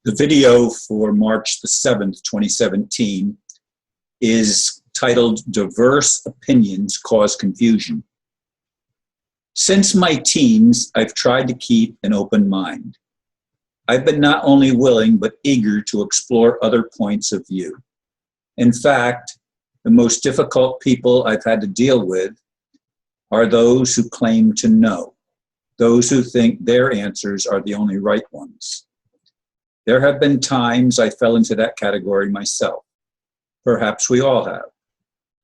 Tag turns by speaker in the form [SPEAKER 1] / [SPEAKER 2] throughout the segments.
[SPEAKER 1] The video for March the 7th, 2017 is titled Diverse Opinions Cause Confusion. Since my teens, I've tried to keep an open mind. I've been not only willing, but eager to explore other points of view. In fact, the most difficult people I've had to deal with are those who claim to know, those who think their answers are the only right ones. There have been times I fell into that category myself. Perhaps we all have.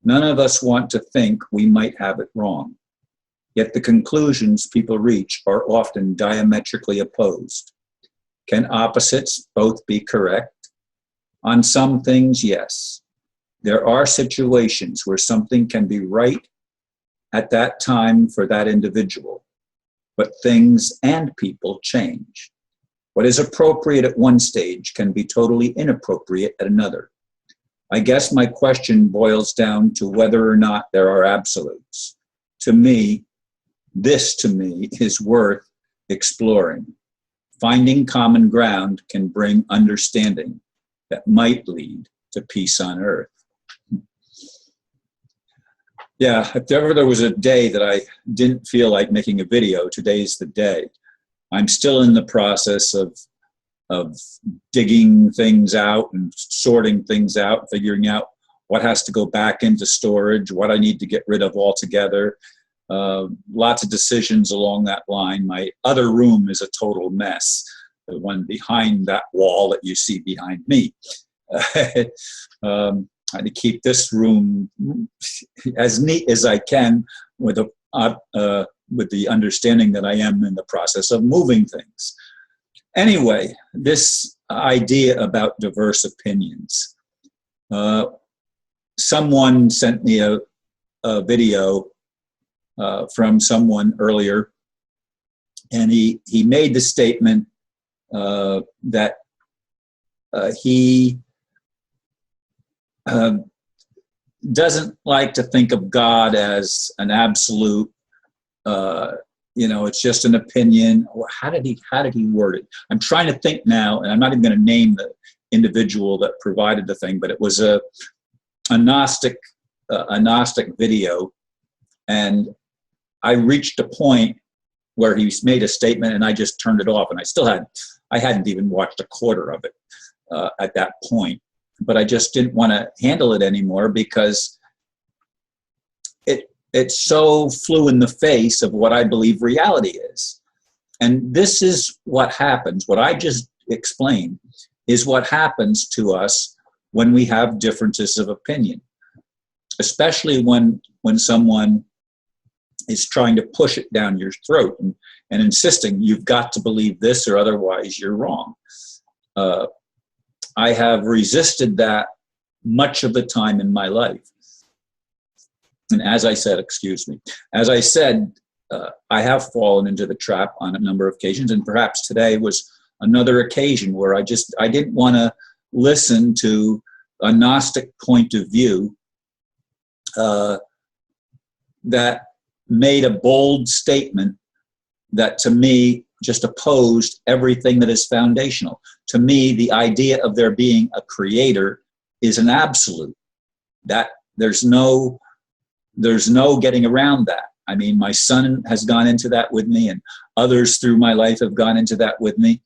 [SPEAKER 1] None of us want to think we might have it wrong. Yet the conclusions people reach are often diametrically opposed. Can opposites both be correct? On some things, yes. There are situations where something can be right at that time for that individual, but things and people change. What is appropriate at one stage can be totally inappropriate at another. I guess my question boils down to whether or not there are absolutes. To me, this is worth exploring. Finding common ground can bring understanding that might lead to peace on earth. Yeah, if ever there was a day that I didn't feel like making a video, today's the day. I'm still in the process of digging things out and sorting things out, figuring out what has to go back into storage, what I need to get rid of altogether. Lots of decisions along that line. My other room is a total mess, the one behind that wall that you see behind me. I had to keep this room as neat as I can with the understanding that I am in the process of moving things. Anyway, this idea about diverse opinions. Someone sent me a video from someone earlier, and he made the statement that he doesn't like to think of God as an absolute, it's just an opinion. How did he word it? I'm trying to think now, and I'm not even going to name the individual that provided the thing, but it was a Gnostic video, and I reached a point where he made a statement, and I just turned it off, and I hadn't even watched a quarter of it at that point, but I just didn't want to handle it anymore because it so flew in the face of what I believe reality is. And this is what happens. What I just explained is what happens to us when we have differences of opinion, especially when someone is trying to push it down your throat and insisting you've got to believe this or otherwise you're wrong. I have resisted that much of the time in my life. And as I said, I have fallen into the trap on a number of occasions, and perhaps today was another occasion where I didn't want to listen to a Gnostic point of view that made a bold statement that to me just opposed everything that is foundational. To me, the idea of there being a creator is an absolute. That there's no getting around that. I mean, my son has gone into that with me, and others through my life have gone into that with me,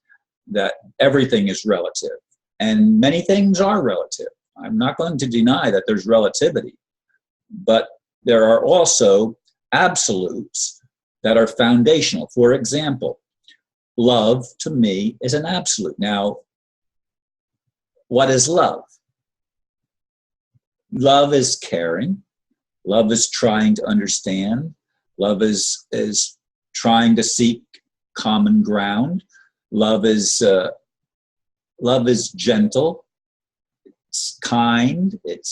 [SPEAKER 1] that everything is relative. And many things are relative. I'm not going to deny that there's relativity, but there are also absolutes that are foundational. For example, love to me is an absolute. Now, what is love? Love is caring. Love is trying to understand. Love is trying to seek common ground. Love is gentle. It's kind. It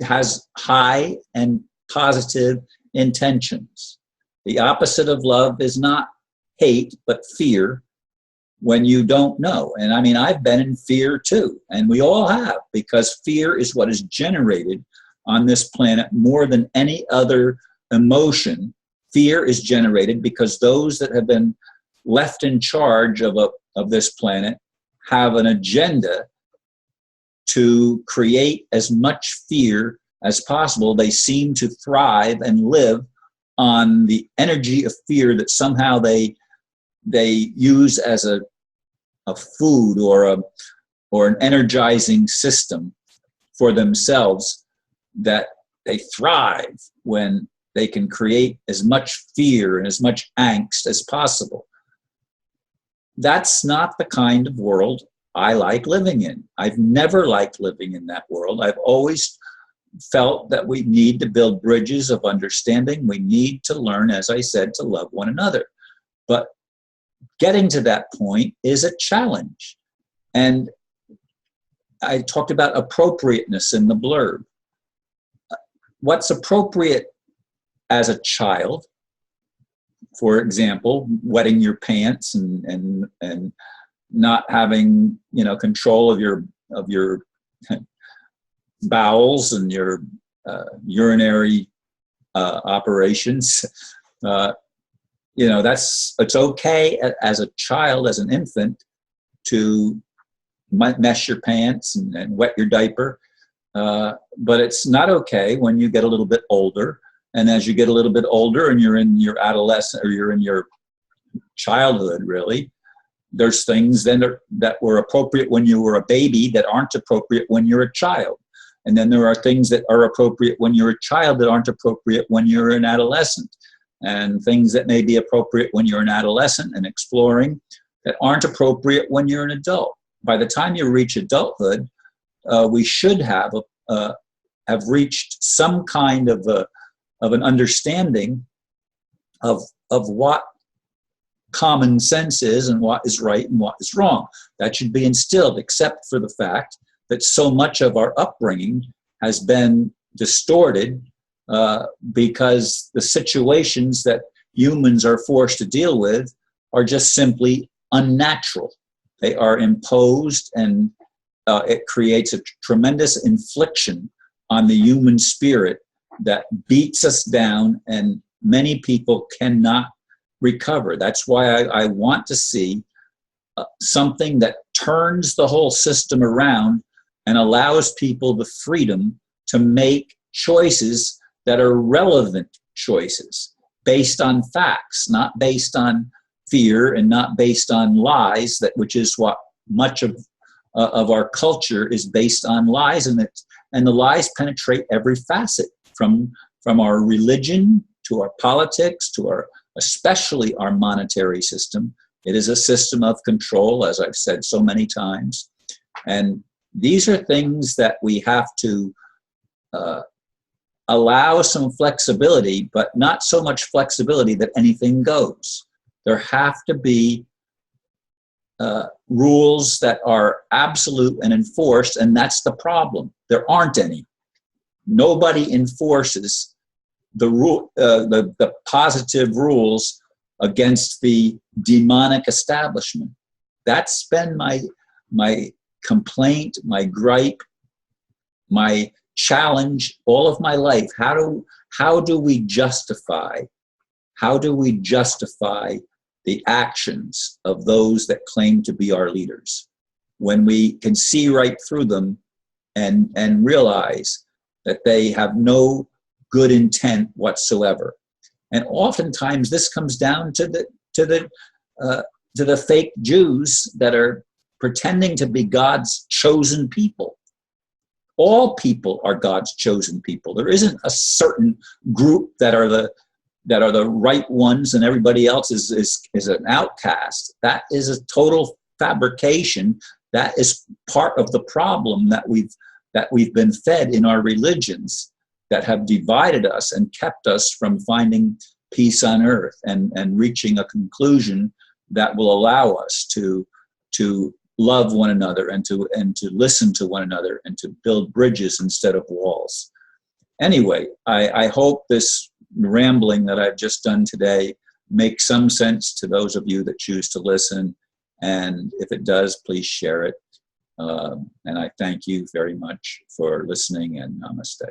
[SPEAKER 1] has high and positive intentions. The opposite of love is not hate, but fear when you don't know. And I mean, I've been in fear too, and we all have, because fear is what is generated on this planet more than any other emotion. Fear is generated because those that have been left in charge of this planet have an agenda to create as much fear as possible. They seem to thrive and live on the energy of fear that somehow they use as a food or an energizing system for themselves, that they thrive when they can create as much fear and as much angst as possible. That's not the kind of world I like living in. I've never liked living in that world. I've always felt that we need to build bridges of understanding. We need to learn, as I said, to love one another. But getting to that point is a challenge. And I talked about appropriateness in the blurb. What's appropriate as a child, for example, wetting your pants and not having, control of your bowels and your urinary operations. It's okay as a child, as an infant, to mess your pants and wet your diaper. But it's not okay when you get a little bit older. And as you get a little bit older and you're in your adolescent, or you're in your childhood, really, there's things then that were appropriate when you were a baby that aren't appropriate when you're a child. And then there are things that are appropriate when you're a child that aren't appropriate when you're an adolescent. And things that may be appropriate when you're an adolescent and exploring that aren't appropriate when you're an adult. By the time you reach adulthood, we should have reached some kind of an understanding of what common sense is and what is right and what is wrong. That should be instilled, except for the fact that so much of our upbringing has been distorted because the situations that humans are forced to deal with are just simply unnatural. They are imposed, and it creates a tremendous infliction on the human spirit that beats us down, and many people cannot recover. That's why I want to see something that turns the whole system around and allows people the freedom to make choices that are relevant choices, based on facts, not based on fear and not based on lies, which is what much of our culture is based on, lies, and the lies penetrate every facet, from our religion to our politics to especially our monetary system. It is a system of control, as I've said so many times. And these are things that we have to allow some flexibility, but not so much flexibility that anything goes. There have to be rules that are absolute and enforced, and that's the problem. There aren't any. Nobody enforces the positive rules against the demonic establishment. That's been my complaint, my gripe, my challenge all of my life. How do we justify the actions of those that claim to be our leaders when we can see right through them and realize that they have no good intent whatsoever? And oftentimes this comes down to the fake Jews that are pretending to be God's chosen people. All people are God's chosen people. There isn't a certain group that are the right ones and everybody else is an outcast. That is a total fabrication. That is part of the problem that we've been fed in our religions, that have divided us and kept us from finding peace on earth and reaching a conclusion that will allow us to love one another and to listen to one another and to build bridges instead of walls. Anyway, I hope this rambling that I've just done today makes some sense to those of you that choose to listen. And if it does, please share it. And I thank you very much for listening, and namaste.